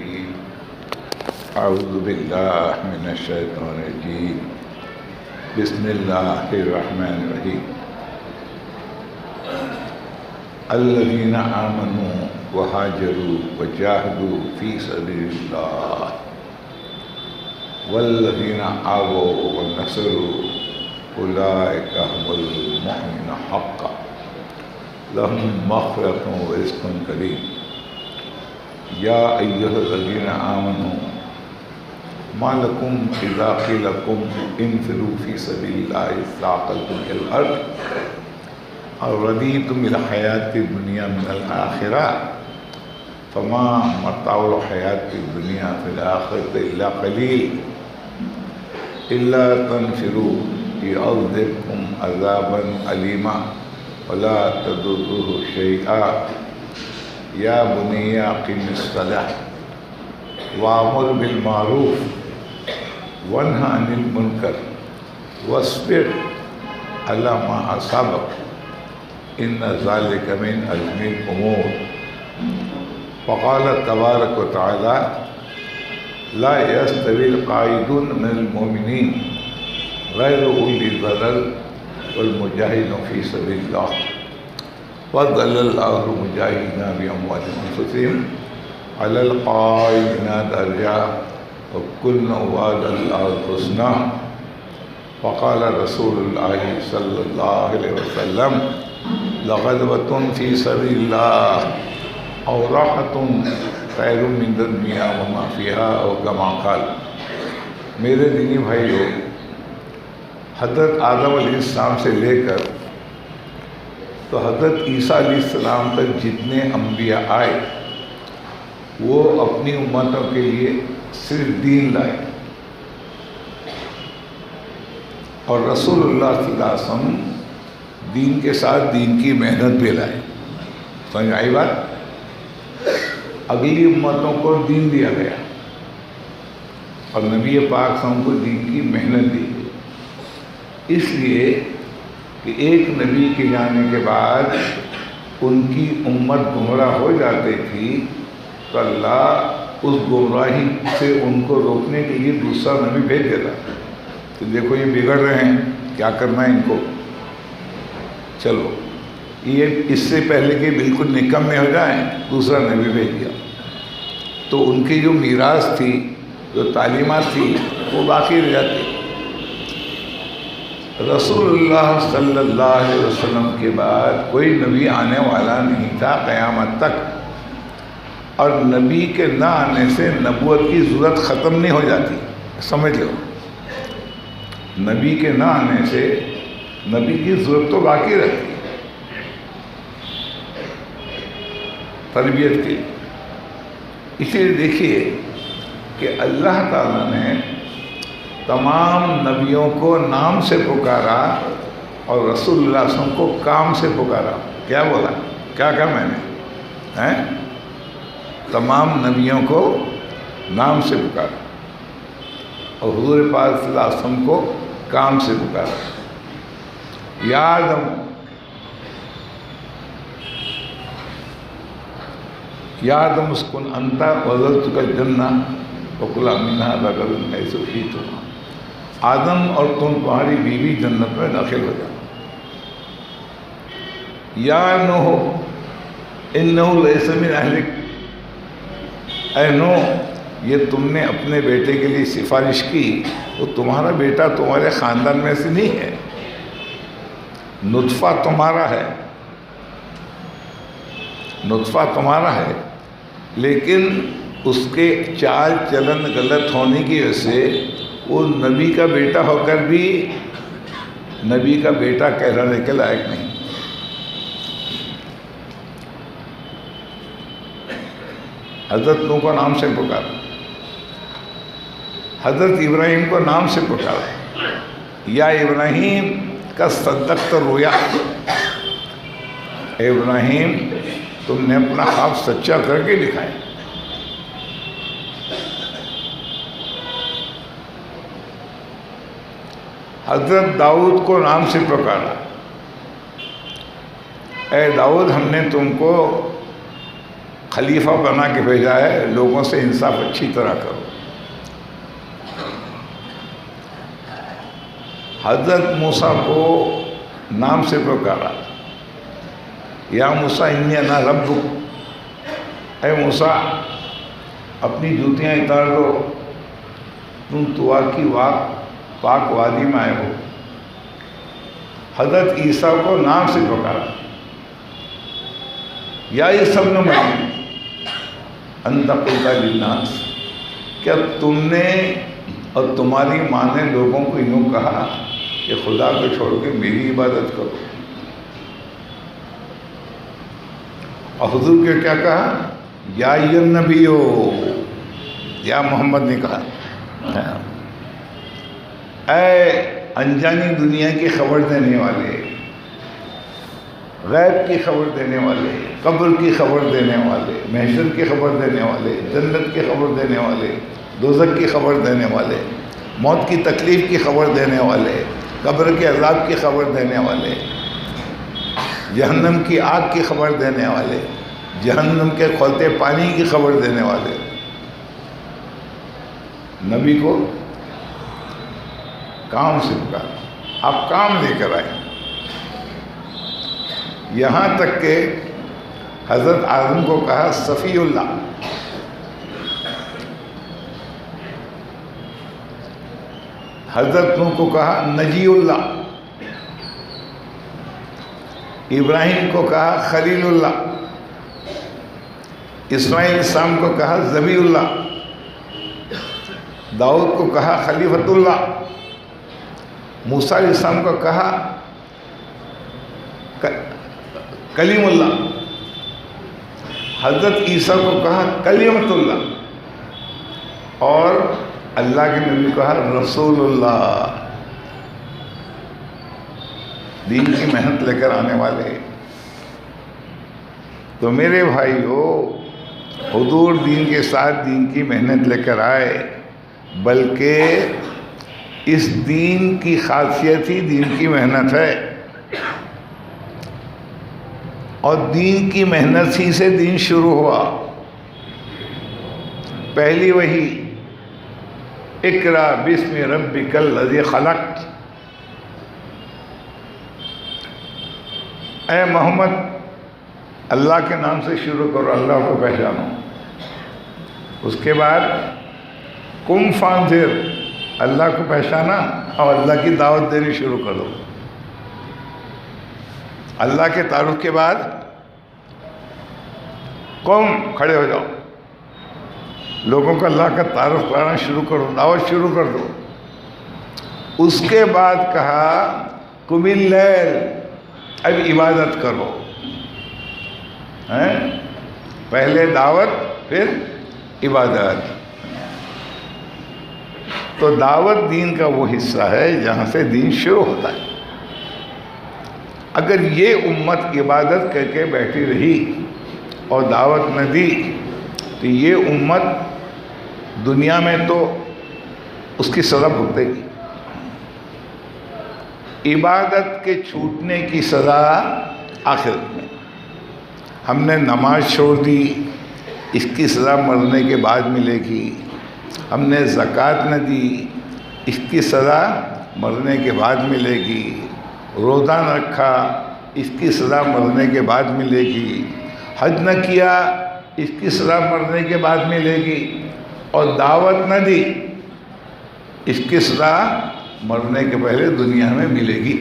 الرجيم أعوذ بالله من الشيطان الرجيم بسم الله الرحمن الرحيم الذين آمنوا وهاجروا وجاهدوا في سبيل الله والذين آووا ونصروا أولئك هم المؤمنون حقا لهم مغفرة ورزق كريم يا أيها الذين آمنوا ما لكم إذا قيل لكم انفروا في سبيل الله اثاقلتم إلى الأرض رضيتم بالحياة الدنيا من الآخرة فما متاع الحياة الدنيا في الآخرة إلا قليل إلا تنفروا يعذبكم عذابا أليما ولا تضروه شيئا يا بني أقم الصلاة وأمر بالمعروف وانهى عن المنكر واصبر على ما أصابك إن ذلك من عزم الأمور وقال تبارك وتعالى لا يستوي القاعدون من المؤمنين غير أولي الضرر والمجاهدون في سبيل الله فضل الله المجاهدين بأموالهم وأنفسهم على القائدين درجة وكلا وعد الله الحسنى وقال رسول الله صلى الله عليه وسلم لغدوة في سبيل الله أو راحة خیر من الدنیا وما فیہا او کما قال۔ میرے دینی بھائیو، حضرت آدم علیہ السلام سے لے کر تو حضرت عیسیٰ علیہ السلام تک جتنے انبیاء آئے وہ اپنی امتوں کے لیے صرف دین لائے، اور رسول اللہ صلی اللہ علیہ وسلم دین کے ساتھ دین کی محنت بھی لائے۔ سمجھ آئی بات؟ اگلی امتوں کو دین دیا گیا اور نبی پاک صلی اللہ علیہ وسلم کو دین کی محنت دی گئی، اس لیے کہ ایک نبی کے جانے کے بعد ان کی امت گمراہ ہو جاتی تھی تو اللہ اس گمراہی سے ان کو روکنے کے لیے دوسرا نبی بھیج دیتا کہ دیکھو یہ بگڑ رہے ہیں، کیا کرنا ہے ان کو، چلو یہ اس سے پہلے کہ بالکل نکمے ہو جائیں دوسرا نبی بھیج دیا، تو ان کی جو میراث تھی، جو تعلیمات تھی، وہ باقی رہ جاتی۔ رسول اللہ صلی اللہ علیہ وسلم کے بعد کوئی نبی آنے والا نہیں تھا قیامت تک، اور نبی کے نہ آنے سے نبوت کی ضرورت ختم نہیں ہو جاتی، سمجھ لو۔ نبی کے نہ آنے سے نبی کی ضرورت تو باقی رہتی تربیت کی۔ اسی لیے دیکھیے کہ اللہ تعالیٰ نے تمام نبیوں کو نام سے پکارا اور رسول اللہ صلی اللہ علیہ وسلم کو کام سے پکارا۔ کیا بولا؟ کیا کہا میں نے؟ تمام نبیوں کو نام سے پکارا اور حضور پاک صلی اللہ علیہ وسلم کو کام سے پکارا۔ یا آدم یا آدم اسکن انت وزوجک الجنہ وکلا منہا رغدا حیث شئتما۔ آدم اور تم تمہاری بیوی جنت میں داخل ہو جاؤ۔ یا نوح انہ لیس من اہلک، اے نوح یہ تم نے اپنے بیٹے کے لیے سفارش کی، وہ تمہارا بیٹا تمہارے خاندان میں سے نہیں ہے، نطفہ تمہارا ہے، نطفہ تمہارا ہے، لیکن اس کے چال چلن غلط ہونے کی وجہ سے وہ نبی کا بیٹا ہو کر بھی نبی کا بیٹا کہلانے کے لائق نہیں۔ حضرت نوح کو نام سے پکارا، حضرت ابراہیم کو نام سے پکارا، یا ابراہیم کا صدقت رویا، اے ابراہیم تم نے اپنا خواب سچا کر کے دکھایا۔ حضرت داؤد کو نام سے پکارا، اے داؤد ہم نے تم کو خلیفہ بنا کے بھیجا ہے، لوگوں سے انصاف اچھی طرح کرو۔ حضرت موسیٰ کو نام سے پکارا، یا موسیٰ انی انا ربک، اے موسیٰ اپنی جوتیاں اتار دو، تم طوا کی پاک وادی میں آئے ہو۔ حضرت عیسیٰ کو نام سے پکارا، یا عیسیٰ ابن مریم انت قلت للناس، کیا تم نے اور تمہاری ماں نے لوگوں کو یوں کہا کہ خدا کو چھوڑ کے میری عبادت کرو؟ اور حضور کے کیا کہا؟ یا ایھا النبی، یا محمد نے کہا، اے انجانی دنیا کی خبر دینے والے، غیب کی خبر دینے والے، قبر کی خبر دینے والے، محشر کی خبر دینے والے، جنت کی خبر دینے والے، دوزخ کی خبر دینے والے، موت کی تکلیف کی خبر دینے والے، قبر کے عذاب کی خبر دینے والے، جہنم کی آگ کی خبر دینے والے، جہنم کے کھولتے پانی کی خبر دینے والے نبی کو کام سے پکارا، آپ کام لے کر آئے۔ یہاں تک کہ حضرت آدم کو کہا صفی اللہ، حضرت نوح کو کہا نجی اللہ، ابراہیم کو کہا خلیل اللہ، اسماعیل السلام کو کہا ذبیح اللہ، داؤد کو کہا خلیفۃ اللہ، موسیٰ علیہ السلام کو کہا کلیم اللہ، حضرت عیسیٰ کو کہا کلیمۃ اللہ، اور اللہ کے نبی کو کہا رسول اللہ، دین کی محنت لے کر آنے والے۔ تو میرے بھائیو، حضور دین کے ساتھ دین کی محنت لے کر آئے، بلکہ اس دین کی خاصیت ہی دین کی محنت ہے، اور دین کی محنت ہی سے دین شروع ہوا۔ پہلی وحی اقرأ باسم ربک الذی خلق، اے محمد اللہ کے نام سے شروع کرو، اللہ کو پہچانو۔ اس کے بعد قم فانذر، اللہ کو پہچانا اور اللہ کی دعوت دینی شروع کر دو۔ اللہ کے تعارف کے بعد قم، کھڑے ہو جاؤ، لوگوں کو اللہ کا تعارف کرانا شروع کرو، دعوت شروع کر دو۔ اس کے بعد کہا قم اللیل، اب عبادت کرو۔ پہلے دعوت پھر عبادت۔ تو دعوت دین کا وہ حصہ ہے جہاں سے دین شروع ہوتا ہے۔ اگر یہ امت عبادت کر کے بیٹھی رہی اور دعوت نہ دی تو یہ امت دنیا میں تو اس کی سزا بھگتے گی۔ عبادت کے چھوٹنے کی سزا آخرت میں۔ ہم نے نماز چھوڑ دی، اس کی سزا مرنے کے بعد ملے گی۔ ہم نے زکوٰۃ نہ دی، اس کی سزا مرنے کے بعد ملے گی۔ روزہ نہ رکھا، اس کی سزا مرنے کے بعد ملے گی۔ حج نہ کیا، اس کی سزا مرنے کے بعد ملے گی۔ اور دعوت نہ دی، اس کی سزا مرنے کے پہلے دنیا میں ملے گی۔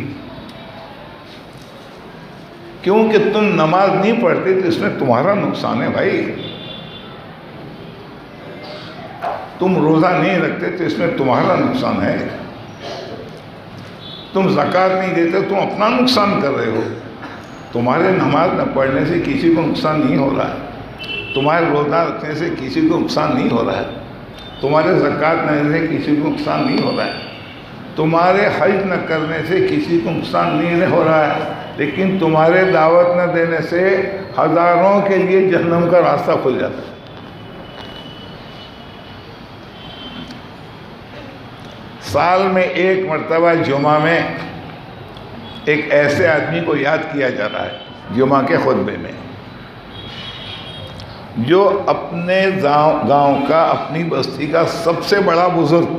کیونکہ تم نماز نہیں پڑھتے تو اس میں تمہارا نقصان ہے بھائی۔ تم روزہ نہیں رکھتے تو اس میں تمہارا نقصان ہے۔ تم زکوٰۃ نہیں دیتے، تم اپنا نقصان کر رہے ہو۔ تمہارے نماز نہ پڑھنے سے کسی کو نقصان نہیں ہو رہا ہے، تمہارے روزہ رکھنے سے کسی کو نقصان نہیں ہو رہا ہے، تمہارے زکوٰۃ نہ دینے سے کسی کو نقصان نہیں ہو رہا ہے، تمہارے حج نہ کرنے سے کسی کو نقصان نہیں ہو رہا ہے، لیکن تمہارے دعوت نہ دینے سے ہزاروں کے لیے جہنم کا راستہ کھل جاتا ہے۔ سال میں ایک مرتبہ جمعہ میں ایک ایسے آدمی کو یاد کیا جا رہا ہے جمعہ کے خطبے میں، جو اپنے گاؤں کا، اپنی بستی کا سب سے بڑا بزرگ،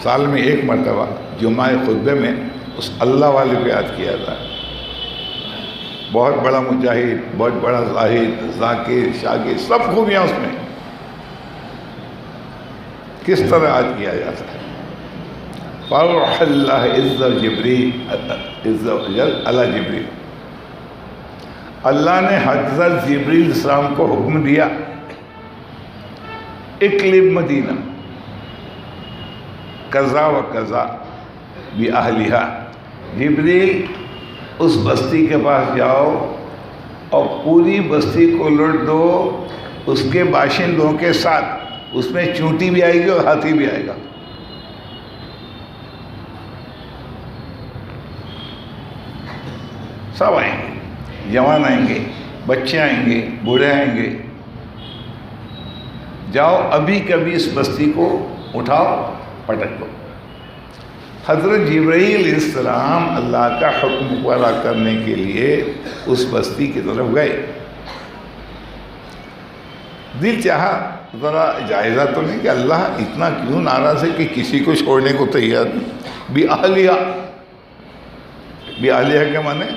سال میں ایک مرتبہ جمعہ خطبے میں اس اللہ والے کو یاد کیا جاتا ہے. بہت بڑا مجاہد، بہت بڑا زاہد، ذاکر، شاکر، سب خوبیاں اس میں. کس طرح یاد کیا جاتا ہے؟ فَأَوْحَى اللَّهُ عِزَّ جِبْرِيلَ عَلَى جِبْرِيلَ. اللہ نے حضرت جبریل علیہ السلام کو حکم دیا، اقلب مدینہ کذا و کذا بِأَهْلِهَا. جبریل اس بستی کے پاس جاؤ اور پوری بستی کو لوٹ دو اس کے باشندوں کے ساتھ. اس میں چونٹی بھی آئے گی اور ہاتھی بھی آئے گا. سب آئیں گے، جوان آئیں گے، بچے آئیں گے، بوڑھے آئیں گے. جاؤ ابھی کبھی اس بستی کو اٹھاؤ، پٹک دو. حضرت جبرائیل علیہ السلام اللہ کا حکم پورا کرنے کے لیے اس بستی کی طرف گئے. دل چاہا ذرا جائزہ تو نہیں کہ اللہ اتنا کیوں ناراض ہے کہ کسی کو چھوڑنے کو تیار نہیں. بِأَهْلِهَا، بِأَهْلِهَا کے معنی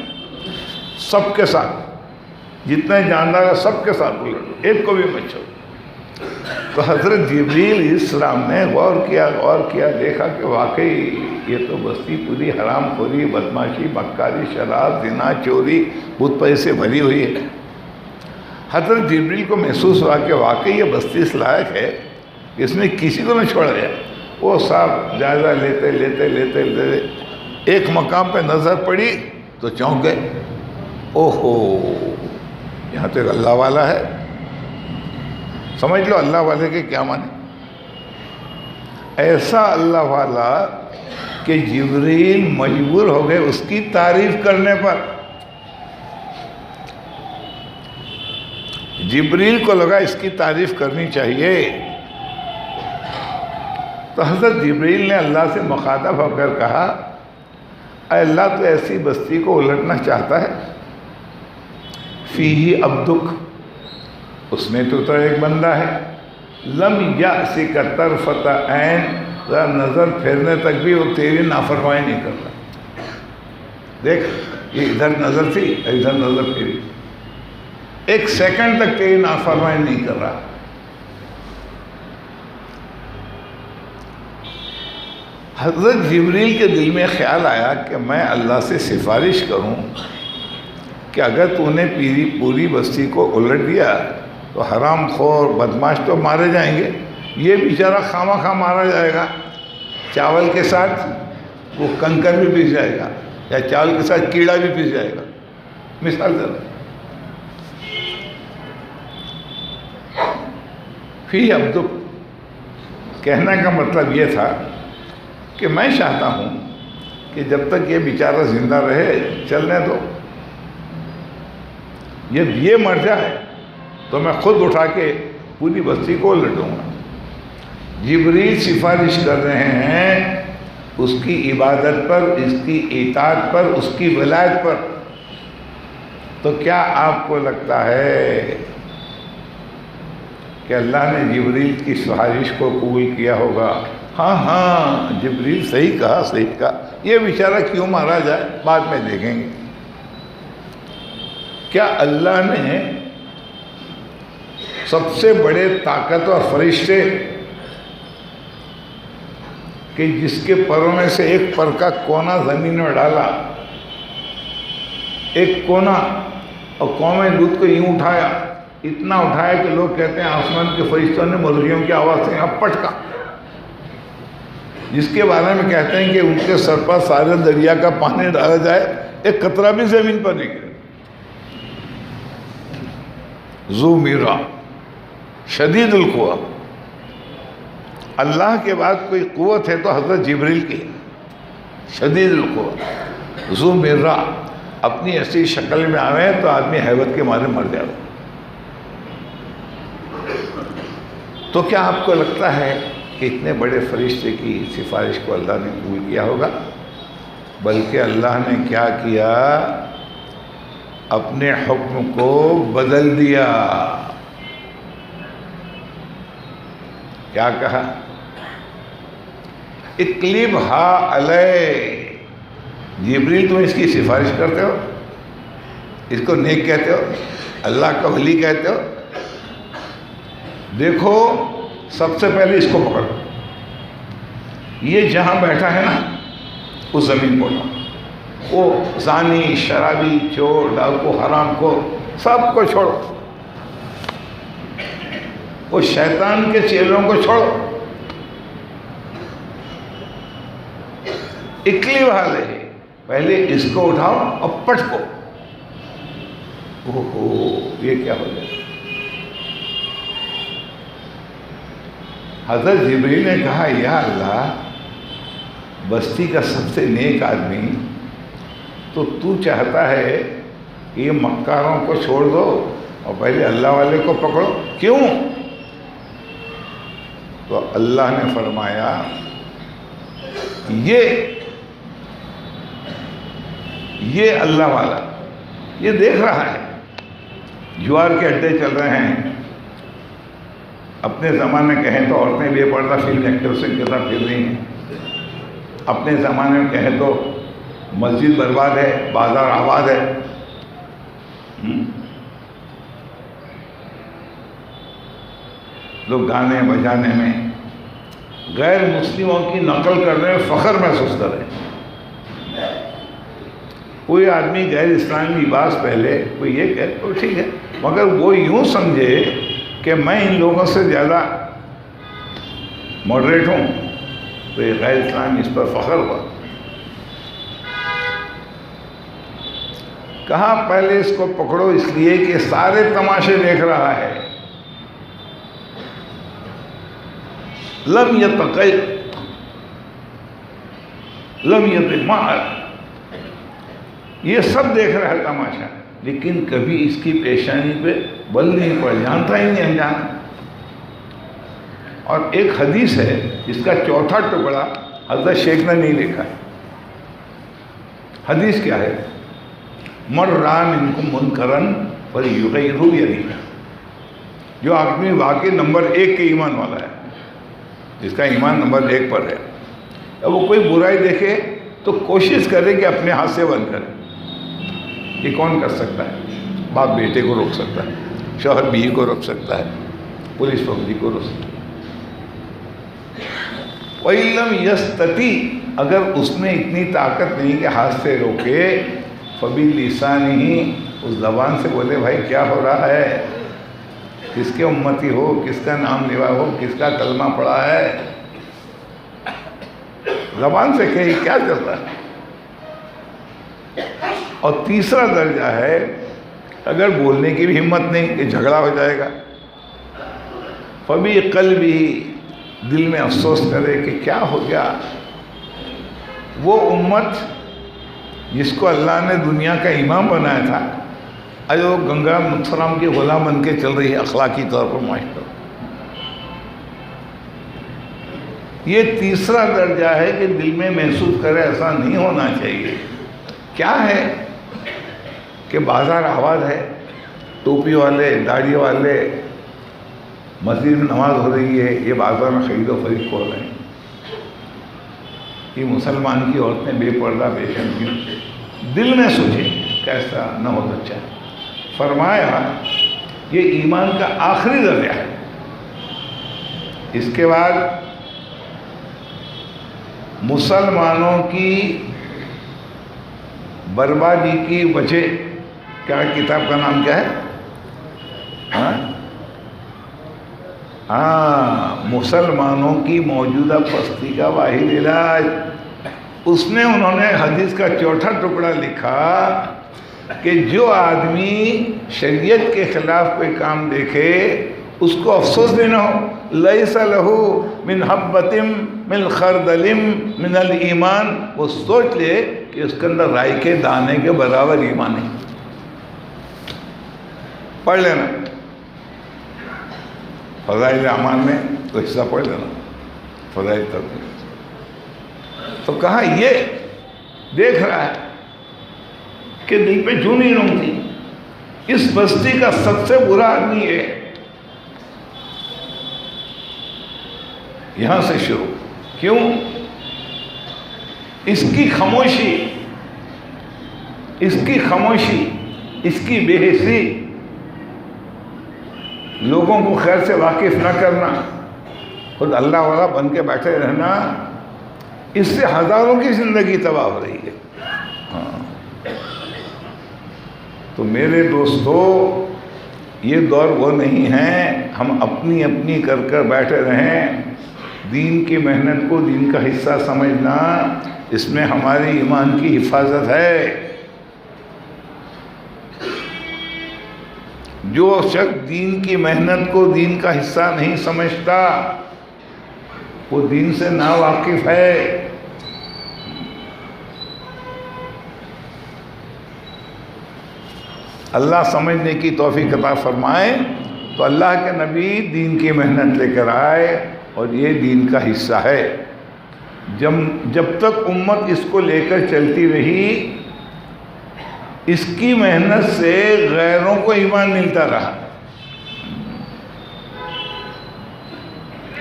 سب کے ساتھ، جتنے جاندار ہے سب کے ساتھ بولو، ایک کو بھی مت چھوڑو. تو حضرت جبریل علیہ السلام نے غور کیا، دیکھا کہ واقعی یہ تو بستی پوری حرام خوری، بدماشی، مکاری، شراب، زنا، چوری، بت پیسے بھری ہوئی ہے. حضرت جبریل کو محسوس ہوا کہ واقعی یہ بستی اس لائق ہے کہ اس میں کسی کو نہ چھوڑا جائے. وہ صاحب جائزہ لیتے ایک مقام پہ نظر پڑی تو چونک گئے. اوہو، یہاں تو ایک اللہ والا ہے. سمجھ لو اللہ والے کے کیا معنی. ایسا اللہ والا کہ جبریل مجبور ہو گئے اس کی تعریف کرنے پر. جبریل کو لگا اس کی تعریف کرنی چاہیے. تو حضرت جبریل نے اللہ سے مخاطب ہو کر کہا، اے اللہ تو ایسی بستی کو الٹنا چاہتا ہے. فیہ عبدک، اس میں تو ایک بندہ ہے. لم یأسک طرفۃ عین، ذرا نظر پھیرنے تک بھی وہ تیری نافرمانی نہیں کر رہا. دیکھ یہ ادھر نظر تھی، ادھر نظر پھری، ایک سیکنڈ تک تیری نافرمانی نہیں کر رہا. حضرت جبریل کے دل میں خیال آیا کہ میں اللہ سے سفارش کروں کہ اگر تو نے پوری بستی کو الٹ دیا تو حرام خور بدماش تو مارے جائیں گے، یہ بیچارہ خواہ مارا جائے گا. چاول کے ساتھ وہ کنکر بھی پس جائے گا، یا چاول کے ساتھ کیڑا بھی پس جائے گا. مثال دے رہا. فی عبدک کہنے کا مطلب یہ تھا کہ میں چاہتا ہوں کہ جب تک یہ بیچارہ زندہ رہے چلنے دو. یہ مر جائے تو میں خود اٹھا کے پوری بستی کو لٹوں گا. جبریل سفارش کر رہے ہیں اس کی عبادت پر، اس کی اطاعت پر، اس کی ولایت پر. تو کیا آپ کو لگتا ہے کہ اللہ نے جبریل کی سفارش کو قبول کیا ہوگا؟ ہاں جبریل صحیح کہا. یہ بیچارہ کیوں مارا جائے، بعد میں دیکھیں گے. کیا اللہ نے سب سے بڑے طاقتور فرشتے کہ جس کے پروں میں سے ایک پر کا کونا زمین میں ڈالا، ایک کونا، اور قوم لوط کو یوں اٹھایا، اتنا اٹھایا کہ لوگ کہتے ہیں آسمان کے فرشتوں نے مرغیوں کی آواز سے یہاں پٹکا، جس کے بارے میں کہتے ہیں کہ ان کے سر پر سارے دریا کا پانی ڈالا جائے ایک قطرہ بھی زمین پر نہیں گرے. ذو میرا شدید القوہ. اللہ کے بعد کوئی قوت ہے تو حضرت جبریل کی. شدید القوہ ذو میرا، اپنی ایسی شکل میں آوے تو آدمی حیبت کے مارے مر جائے. تو کیا آپ کو لگتا ہے کہ اتنے بڑے فرشتے کی سفارش کو اللہ نے قبول کیا ہوگا؟ بلکہ اللہ نے کیا کیا، اپنے حکم کو بدل دیا. کیا کہا؟ اقلبھا علیہ. جبریل تم اس کی سفارش کرتے ہو، اس کو نیک کہتے ہو، اللہ کا ولی کہتے ہو. دیکھو سب سے پہلے اس کو پکڑو، یہ جہاں بیٹھا ہے نا اس زمین کو اٹھاؤ. وہ زانی، شرابی، چور، ڈاکو، حرام کو سب کو چھوڑو. وہ شیطان کے چیلوں کو چھوڑو. اقلبھا علیہ، پہلے اس کو اٹھاؤ اور پٹکو. یہ کیا ہو گیا؟ حضرت جبریل نے کہا یا اللہ، بستی کا سب سے نیک آدمی تو چاہتا ہے کہ یہ مکاروں کو چھوڑ دو اور پہلے اللہ والے کو پکڑو، کیوں؟ تو اللہ نے فرمایا یہ اللہ والا یہ دیکھ رہا ہے جوار کے اڈے چل رہے ہیں. اپنے زمانے میں کہیں تو عورتیں بے پردہ فلم ایکٹرس کے ساتھ پھر رہی ہیں. اپنے زمانے میں کہیں تو مسجد برباد ہے، بازار آباد ہے. لوگ گانے بجانے میں غیر مسلموں کی نقل کر رہے ہیں، فخر محسوس کر رہے ہیں. کوئی آدمی غیر اسلامی لباس پہلے، کوئی یہ کہے تو ٹھیک ہے، مگر وہ یوں سمجھے کہ میں ان لوگوں سے زیادہ ماڈریٹ ہوں تو یہ غیر اسلامی اس پر فخر ہوا. کہا پہلے اس کو پکڑو، اس لیے کہ سارے تماشے دیکھ رہا ہے. لم یتمع، یہ سب دیکھ رہا ہے تماشا، لیکن کبھی اس کی پیشانی پہ بل نہیں پڑ، جانتا ہی نہیں انجانا. اور ایک حدیث ہے جس کا چوتھا ٹکڑا حضرت شیخ نے نہیں لکھا ہے. حدیث کیا ہے؟ مر رأى منکم منکرا فلیغیرہ بیدہ. جو آدمی واقعی نمبر 1 کے ایمان والا ہے، جس کا ایمان نمبر 1 پر ہے، اب وہ کوئی برائی دیکھے تو کوشش کرے کہ اپنے ہاتھ سے بند کرے. یہ کون کر سکتا ہے؟ باپ بیٹے کو روک سکتا ہے، شوہر بیوی کو روک سکتا ہے، پولیس فوجی کو روک سکتا ہے. وَإِن لَّمْ يَسْتَطِعْ، اگر اس میں اتنی طاقت نہیں کہ ہاتھ سے روکے، فَبِلِسَانِهِ، اس زبان سے بولے بھائی کیا ہو رہا ہے، کس کے امتی ہو، کس کا نام لیوا ہو، کس کا کلمہ پڑھا ہے، زبان سے کہے کیا چلتا ہے. اور تیسرا درجہ ہے اگر بولنے کی بھی ہمت نہیں کہ جھگڑا ہو جائے گا، فَبِقَلْبِهِ، دل میں افسوس کرے کہ کیا ہو گیا. وہ امت جس کو اللہ نے دنیا کا امام بنایا تھا، آج وہ گنگا متھرام کے غلام بن کے چل رہی ہے اخلاقی طور پر معاشرہ. یہ تیسرا درجہ ہے کہ دل میں محسوس کرے ایسا نہیں ہونا چاہیے. کیا ہے کہ بازار آباد ہے، ٹوپی والے، داڑھی والے، مسجد میں نماز ہو رہی ہے، یہ بازار میں خرید و فروخت ہو رہے ہیں. یہ مسلمان کی عورتیں بے پردہ بے شرمی، دل میں سوچے کیسا نہ ہو تو اچھا. فرمایا یہ ایمان کا آخری درجہ ہے. اس کے بعد مسلمانوں کی بربادی کی وجہ کیا، کتاب کا نام کیا ہے؟ مسلمانوں کی موجودہ پستی کا واحد علاج. اس میں انہوں نے حدیث کا چوتھا ٹکڑا لکھا کہ جو آدمی شریعت کے خلاف کوئی کام دیکھے اس کو افسوس بھی نہ ہو. لیس لہ من حبۃ من خردل من الایمان، وہ سوچ لے کہ اس کے اندر رائی کے دانے کے برابر ایمان ہے. پڑھ لینا فضائل اعمال میں تو حصہ پڑھ لینا فضائل ترغیب. تو کہا یہ دیکھ رہا ہے کہ دل پہ جون نہیں رونگتی، اس بستی کا سب سے برا آدمی ہے. یہاں سے شروع. کیوں؟ اس کی خاموشی، اس کی بے حسی، لوگوں کو خیر سے واقف نہ کرنا، خود اللہ والا بن کے بیٹھے رہنا، اس سے ہزاروں کی زندگی تباہ ہو رہی ہے. تو میرے دوستو، یہ دور وہ نہیں ہے ہم اپنی اپنی کر بیٹھے رہیں. دین کی محنت کو دین کا حصہ سمجھنا، اس میں ہماری ایمان کی حفاظت ہے. جو شخص دین کی محنت کو دین کا حصہ نہیں سمجھتا، وہ دین سے ناواقف ہے. اللہ سمجھنے کی توفیق عطا فرمائے. تو اللہ کے نبی دین کی محنت لے کر آئے اور یہ دین کا حصہ ہے. جب تک امت اس کو لے کر چلتی رہی، اس کی محنت سے غیروں کو ایمان ملتا رہا.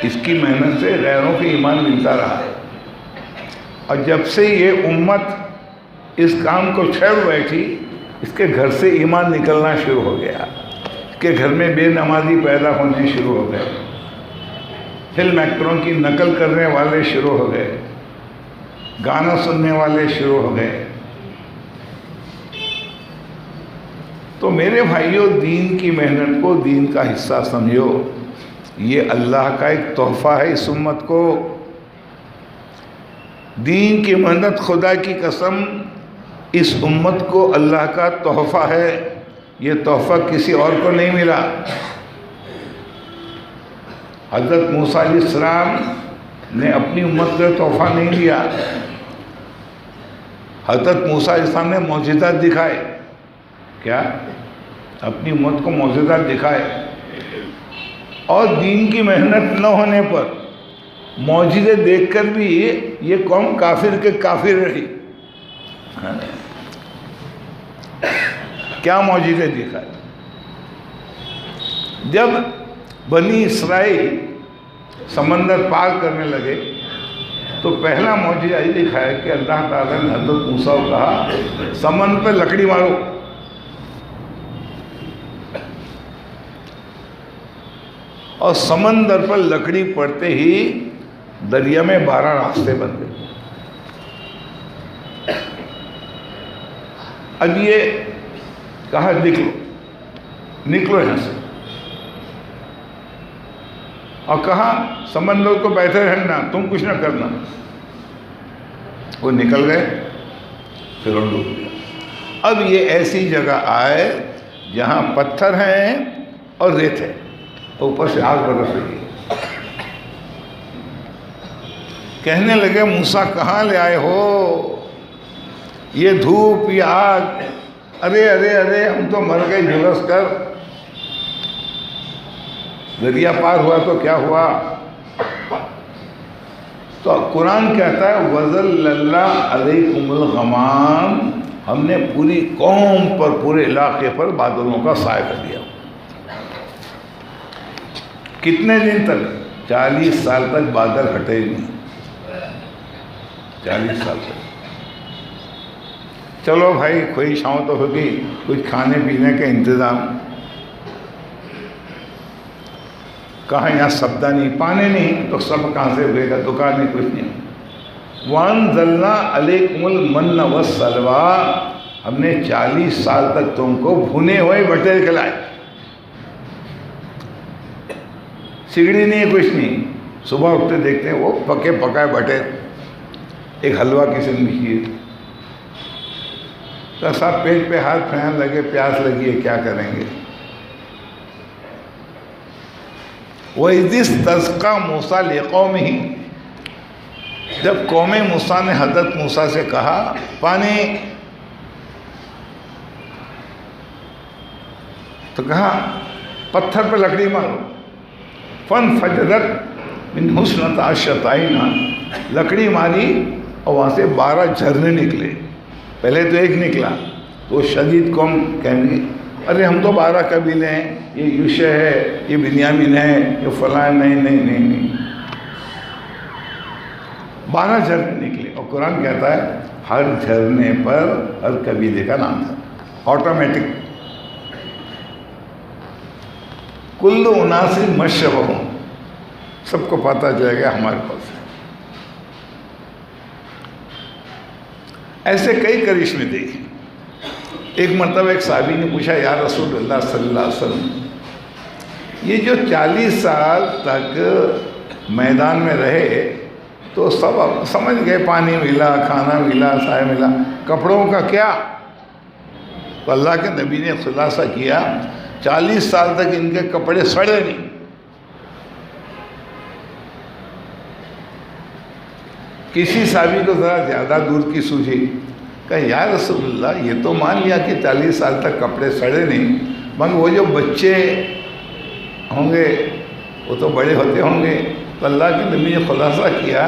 اس کی محنت سے غیروں کو ایمان ملتا رہا. اور جب سے یہ امت اس کام کو چھوڑ بیٹھی، اس کے گھر سے ایمان نکلنا شروع ہو گیا. اس کے گھر میں بے نمازی پیدا ہونے شروع ہو گئے، فلم ایکٹروں کی نقل کرنے والے شروع ہو گئے، گانا سننے والے شروع ہو گئے. تو میرے بھائیوں، دین کی محنت کو دین کا حصہ سمجھو. یہ اللہ کا ایک تحفہ ہے اس امت کو. دین کی محنت، خدا کی قسم، اس امت کو اللہ کا تحفہ ہے. یہ تحفہ کسی اور کو نہیں ملا. حضرت موسیٰ علیہ السلام نے اپنی امت کو تحفہ نہیں دیا. حضرت موسیٰ علیہ السلام نے معجزات دکھائے. کیا؟ اپنی امت کو معجزات دکھائے. اور دین کی محنت نہ ہونے پر معجزے دیکھ کر بھی یہ قوم کافر کے کافر رہی. کیا معجزے دکھائے؟ جب بنی اسرائیل سمندر پار کرنے لگے تو پہلا معجزہ یہ دکھایا کہ اللہ تعالیٰ نے حضرت موسیٰ کو کہا سمندر پہ لکڑی مارو. اور سمندر پر لکڑی پڑتے ہی دریا میں 12 راستے بن گئے. اب یہ کہا نکلو یہاں سے، اور کہا سمندر کو بیٹھے رہنا، تم کچھ نہ کرنا. وہ نکل گئے، پھر ڈوب گیا. اب یہ ایسی جگہ آئے جہاں پتھر ہیں اور ریت ہے، اوپر سے آگ برس رہی ہے. کہنے لگے موسیٰ کہاں لے آئے ہو؟ یہ دھوپ، یہ آگ، ارے ارے ارے ہم تو مر گئے جھلس کر. دریا پار ہوا تو کیا ہوا؟ تو قرآن کہتا ہے وَظَلَّلْنَا عَلَيْكُمُ الْغَمَامَ، ہم نے پوری قوم پر، پورے علاقے پر بادلوں کا سایہ کر دیا. کتنے دن تک؟ 40 سال تک بادل ہٹے ہی نہیں. 40 سال تک. چلو بھائی کوئی چھاؤں تو ہوگی، کچھ کھانے پینے کا انتظام. کہاں یہاں سبدہ نہیں، پانی نہیں، تو سب کہاں سے ہوئے گا؟ دکان نہیں، کچھ نہیں. وَأَنزَلْنَا عَلَيْكُمُ الْمَنَّ وَالسَّلْوَىٰ، ہم نے 40 سال تک تم کو بھنے ہوئے بٹیر کھلائے. سگڑی نہیں، کچھ نہیں. صبح اٹھتے دیکھتے ہیں وہ پکے پکائے بٹیر، ایک حلوہ قسم کی چیز. تو سب پیٹ پہ ہاتھ پھیرنے لگے، پیاس لگی ہے، کیا کریں گے؟ وَإِذِ اسْتَسْقَىٰ مُوسَىٰ لِقَوْمِهِ، جب قوم موسیٰ نے حضرت موسیٰ سے کہا پانی، تو کہا پتھر پہ لکڑی مارو. فَانْفَجَرَتْ مِنْ اثْنَتَا عَشْرَتَ عَيْنًا، لکڑی ماری اور وہاں سے 12 جھرنے نکلے. پہلے تو ایک نکلا تو شدید قوم کہیں گے ارے ہم تو 12 قبیلے ہیں، یہ یوشع ہے، یہ بنیامین ہے، یہ فلاں، نہیں 12 جھرنے نکلے، اور قرآن کہتا ہے ہر جھرنے پر ہر قبیلے کا نام تھا، آٹومیٹک، کل اناس مشربہم، سب کو پتہ چلے گا ہمارے پاس ہے۔ ایسے کئی کرشمے دیکھے۔ ایک مرتبہ ایک صحابی نے پوچھا یا رسول اللہ صلی اللہ علیہ وسلم، یہ جو 40 سال تک میدان میں رہے تو سب سمجھ گئے پانی ملا، کھانا ملا، سایہ ملا، کپڑوں کا کیا؟ تو اللہ کے نبی نے خلاصہ کیا 40 سال تک ان کے کپڑے سڑے نہیں۔ کسی صحابی کو ذرا زیادہ دور کی سوچی، کہا یا رسول اللہ یہ تو مان لیا کہ 40 سال تک کپڑے سڑے نہیں، مگر وہ جو بچے ہوں گے وہ تو بڑے ہوتے ہوں گے۔ تو اللہ کے نبی نے خلاصہ کیا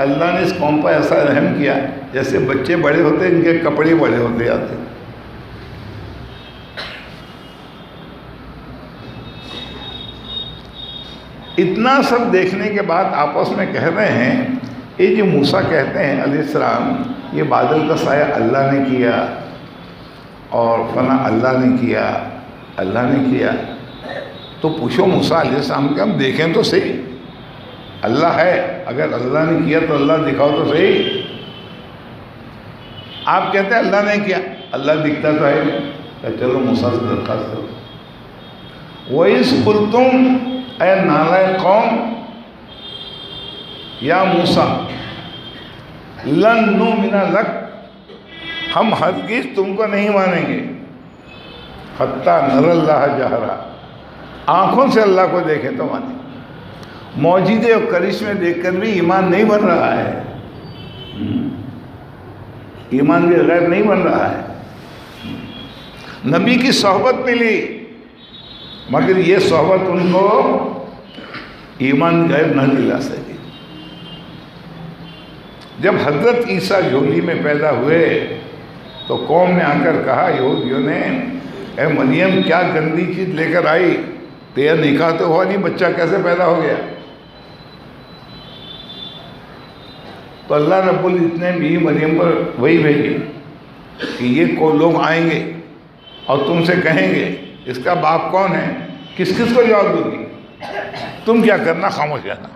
اللہ نے اس قوم پر ایسا رحم کیا جیسے بچے بڑے ہوتے ان کے کپڑے بڑے ہوتے جاتے۔ اتنا سب دیکھنے کے بعد آپس میں کہہ رہے ہیں یہ جو موسیٰ کہتے ہیں علیہ السلام یہ بادل کا سایہ اللہ نے کیا اور فلاں اللہ نے کیا، اللہ نے کیا، تو پوچھو موسیٰ علیہ السلام کہ ہم دیکھیں تو صحیح، اللہ ہے، اگر اللہ نے کیا تو اللہ دکھاؤ تو صحیح۔ آپ کہتے ہیں اللہ نے کیا، اللہ دکھتا تو ہے نہیں، کہ چلو موسیٰ سے درخواست کرو۔ وَإِذْ قُلْتُمْ اے نالائے قوم یا موسیٰ لن نؤمن لک، ہم ہرگز تم کو نہیں مانیں گے، حتیٰ نر اللہ جہرا، آنکھوں سے اللہ کو دیکھیں تو مانیں۔ معجزے اور کرشمے دیکھ کر بھی ایمان نہیں بن رہا ہے، ایمان کے غیر نہیں بن رہا ہے۔ نبی کی صحبت ملی مگر یہ صحبت ان کو ایمان غیر نہ دلا سکی۔ جب حضرت عیسیٰ جھولی میں پیدا ہوئے تو قوم نے آ کر کہا یہودیوں نے اے مریم کیا گندی چیز لے کر آئی، تیرا نکاح تو ہوا نہیں، بچہ کیسے پیدا ہو گیا؟ تو اللہ رب العزت نے بھی مریم پر وہی بھیجی کہ یہ کو لوگ آئیں گے اور تم سے کہیں گے اس کا باپ کون ہے، کس کس کو جواب دوں گی، تم کیا کرنا، خاموش رہنا،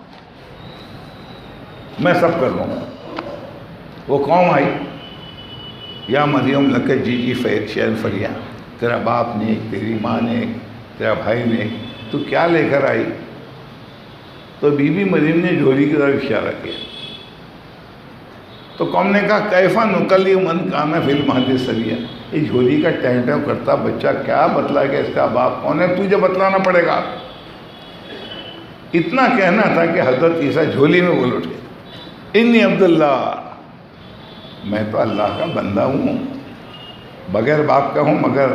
میں سب کر لوں گا۔ وہ قوم آئی، یا مریم لک جی شین فریا، تیرا باپ نے، تیری ماں نے، تیرا بھائی نے، تو کیا لے کر آئی؟ تو بی بی مریم نے جھولی کی طرف اشارہ کیا۔ تو قوم نے کہا کیفا نکلم من کان فی المہد صبیا، یہ جھولی کا ٹہٹہ کرتا بچہ کیا بتلائے گا اس کا باپ کون ہے، تجھے بتلانا پڑے گا۔ اتنا کہنا تھا کہ حضرت عیسیٰ جھولی میں بول اٹھے انی عبداللہ، میں تو اللہ کا بندہ ہوں، بغیر باپ کا ہوں مگر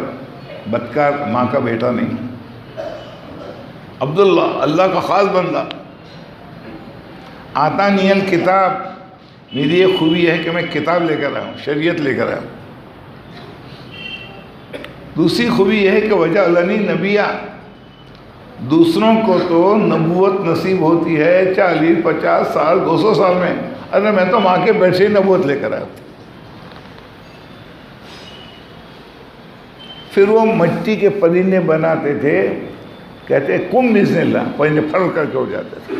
بدکار ماں کا بیٹا نہیں، عبداللہ اللہ کا خاص بندہ۔ آتانی الکتاب، میری یہ خوبی ہے کہ میں کتاب لے کر آیا ہوں، شریعت لے کر آیا ہوں۔ دوسری خوبی یہ ہے کہ وجعلنی نبیہ، دوسروں کو تو نبوت نصیب ہوتی ہے 40 50 سال 200 سال میں، ارے میں تو ماں کے پیٹ سے ہی نبوت لے کر آیا ہوں۔ پھر وہ مٹی کے پرندے بناتے تھے، کہتے کم بسم اللہ، پرندے پھڑ کر کے ہو جاتے تھے،